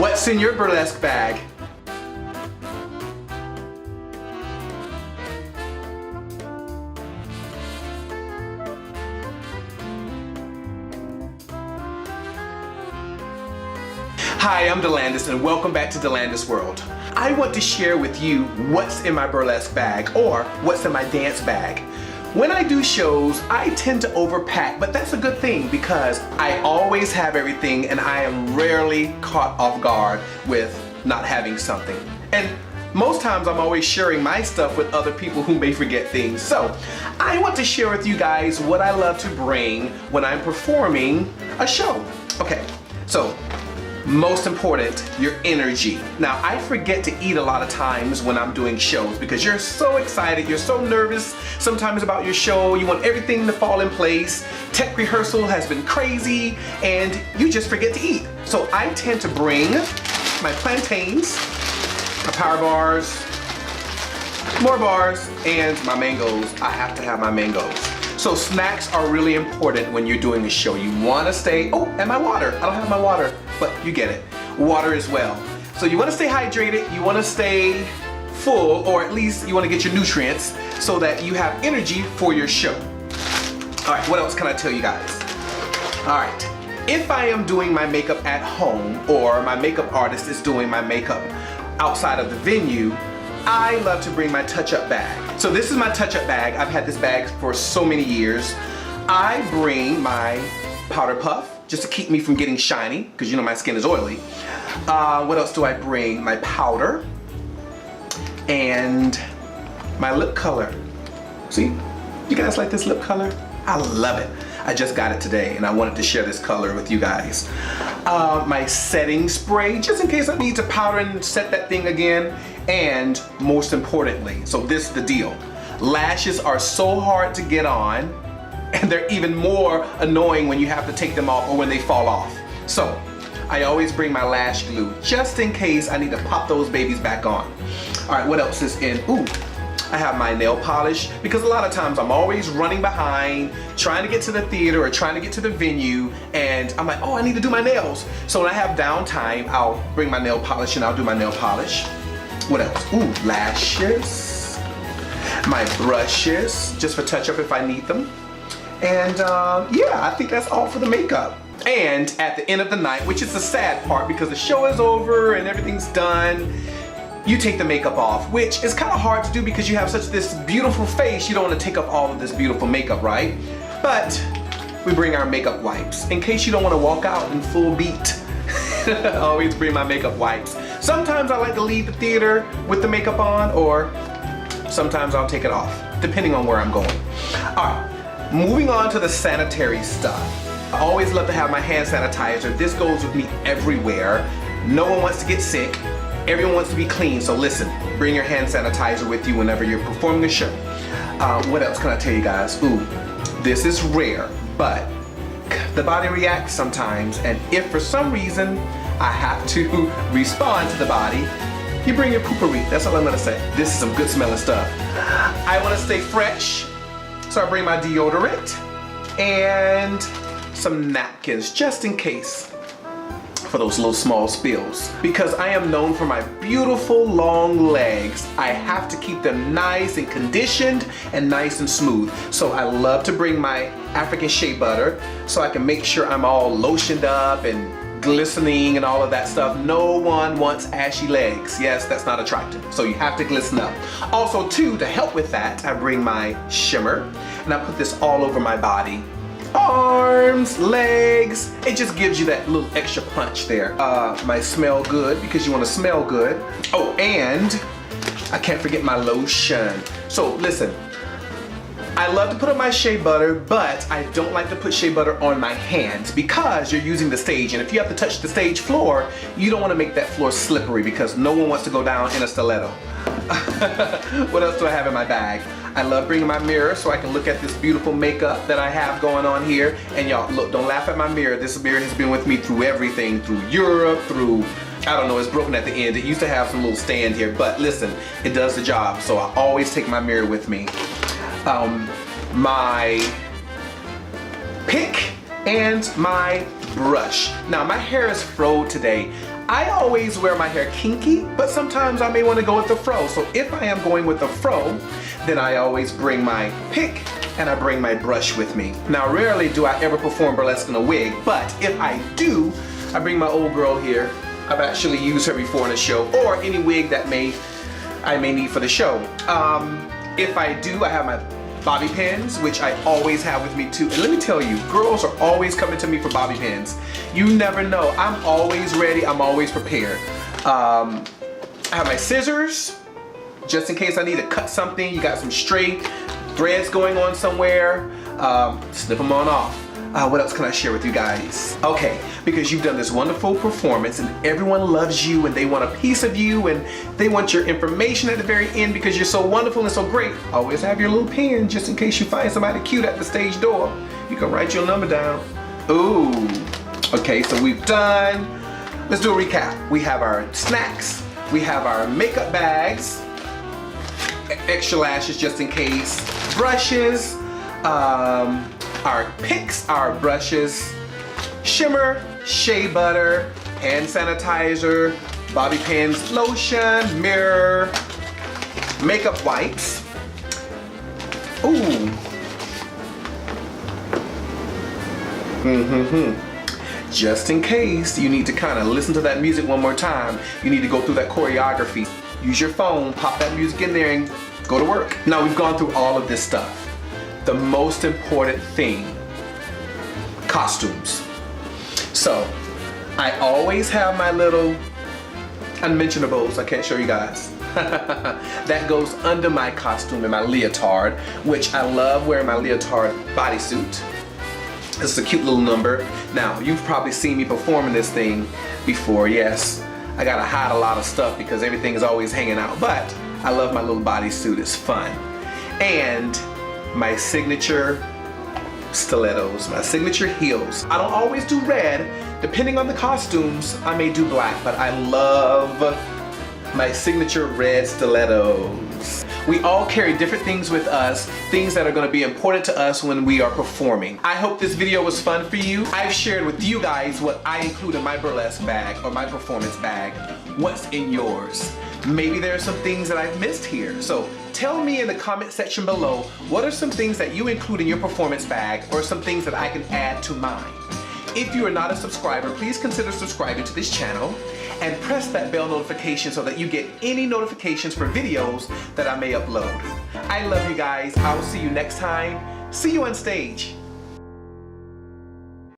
What's in your burlesque bag? Hi, I'm Delandis and welcome back to Delandisworld. I want to share with you what's in my burlesque bag or what's in my dance bag. When I do shows, I tend to overpack, but that's a good thing because I always have everything and I am rarely caught off guard with not having something. And most times I'm always sharing my stuff with other people who may forget things. So I want to share with you guys what I love to bring when I'm performing a show. Okay, so most important, your energy. Now, I forget to eat a lot of times when I'm doing shows because you're so excited, you're so nervous sometimes about your show, you want everything to fall in place, tech rehearsal has been crazy, and you just forget to eat. So I tend to bring my plantains, my power bars, more bars, and my mangoes. I have to have my mangoes. So snacks are really important when you're doing a show. You want to stay, oh, and my water. I don't have my water, but you get it. Water as well. So you want to stay hydrated, you want to stay full, or at least you want to get your nutrients so that you have energy for your show. All right, what else can I tell you guys? All right, if I am doing my makeup at home or my makeup artist is doing my makeup outside of the venue, I love to bring my touch-up bag. So this is my touch-up bag. I've had this bag for so many years. I bring my powder puff just to keep me from getting shiny because you know my skin is oily. What else do I bring? My powder and my lip color. See, you guys like this lip color? I love it. I just got it today and I wanted to share this color with you guys. My setting spray, just in case I need to powder and set that thing again. And most importantly, so this is the deal. Lashes are so hard to get on and they're even more annoying when you have to take them off or when they fall off. So I always bring my lash glue just in case I need to pop those babies back on. All right, what else is in? Ooh, I have my nail polish because a lot of times I'm always running behind, trying to get to the theater or trying to get to the venue, and I'm like, oh, I need to do my nails. So when I have downtime, I'll bring my nail polish and I'll do my nail polish. What else? Ooh, lashes, my brushes, just for touch up if I need them. And yeah, I think that's all for the makeup. And at the end of the night, which is the sad part because the show is over and everything's done, you take the makeup off, which is kind of hard to do because you have such this beautiful face, you don't want to take off all of this beautiful makeup, right? But we bring our makeup wipes in case you don't want to walk out in full beat. I always bring my makeup wipes. Sometimes I like to leave the theater with the makeup on, or sometimes I'll take it off, depending on where I'm going. All right, moving on to the sanitary stuff. I always love to have my hand sanitizer. This goes with me everywhere. No one wants to get sick. Everyone wants to be clean, so listen, bring your hand sanitizer with you whenever you're performing a show. What else can I tell you guys? Ooh, this is rare, but the body reacts sometimes, and if for some reason I have to respond to the body, you bring your poopery. That's all I'm gonna say. This is some good smelling stuff. I wanna stay fresh, so I bring my deodorant and some napkins just in case for those little small spills. Because I am known for my beautiful long legs, I have to keep them nice and conditioned and nice and smooth. So I love to bring my African shea butter so I can make sure I'm all lotioned up and glistening and all of that stuff. No one wants ashy legs. Yes, that's not attractive. So you have to glisten up. Also too, to help with that, I bring my shimmer and I put this all over my body. Arms, legs, it just gives you that little extra punch there. My smell good because you want to smell good. Oh, and I can't forget my lotion. So listen, I love to put on my shea butter, but I don't like to put shea butter on my hands because you're using the stage, and if you have to touch the stage floor, you don't want to make that floor slippery because no one wants to go down in a stiletto. What else do I have in my bag? I love bringing my mirror so I can look at this beautiful makeup that I have going on here. And y'all, look, don't laugh at my mirror. This mirror has been with me through everything, through Europe, through, I don't know, it's broken at the end. It used to have some little stand here, but listen, it does the job. So I always take my mirror with me. My pick and my brush. Now my hair is froed today. I always wear my hair kinky, but sometimes I may want to go with the fro. So if I am going with the fro, then I always bring my pick and I bring my brush with me. Now, rarely do I ever perform burlesque in a wig, but if I do, I bring my old girl here. I've actually used her before in a show, or any wig that I may need for the show. If I do, I have my bobby pins, which I always have with me too. And let me tell you, girls are always coming to me for bobby pins. You never know. I'm always ready. I'm always prepared. I have my scissors, just in case I need to cut something. You got some stray threads going on somewhere. Snip them on off. What else can I share with you guys? Okay, because you've done this wonderful performance and everyone loves you and they want a piece of you and they want your information at the very end because you're so wonderful and so great. Always have your little pen just in case you find somebody cute at the stage door. You can write your number down. Ooh. Okay, so we've done, let's do a recap. We have our snacks, we have our makeup bags, extra lashes just in case, brushes, our picks, our brushes, shimmer, shea butter, hand sanitizer, bobby pins, lotion, mirror, makeup wipes. Ooh. Just in case you need to kind of listen to that music one more time, you need to go through that choreography. Use your phone, pop that music in there and go to work. Now we've gone through all of this stuff. The most important thing, costumes. So I always have my little unmentionables, I can't show you guys. That goes under my costume and my leotard, which I love wearing my leotard bodysuit. This is a cute little number. Now, you've probably seen me performing this thing before, yes. I gotta hide a lot of stuff because everything is always hanging out, but I love my little bodysuit, it's fun. And my signature stilettos, my signature heels. I don't always do red. Depending on the costumes, I may do black, but I love my signature red stilettos. We all carry different things with us, things that are going to be important to us when we are performing. I hope this video was fun for you. I've shared with you guys what I include in my burlesque bag or my performance bag. What's in yours? Maybe there are some things that I've missed here. So tell me in the comment section below, what are some things that you include in your performance bag or some things that I can add to mine? If you are not a subscriber, please consider subscribing to this channel and press that bell notification so that you get any notifications for videos that I may upload. I love you guys. I will see you next time. See you on stage.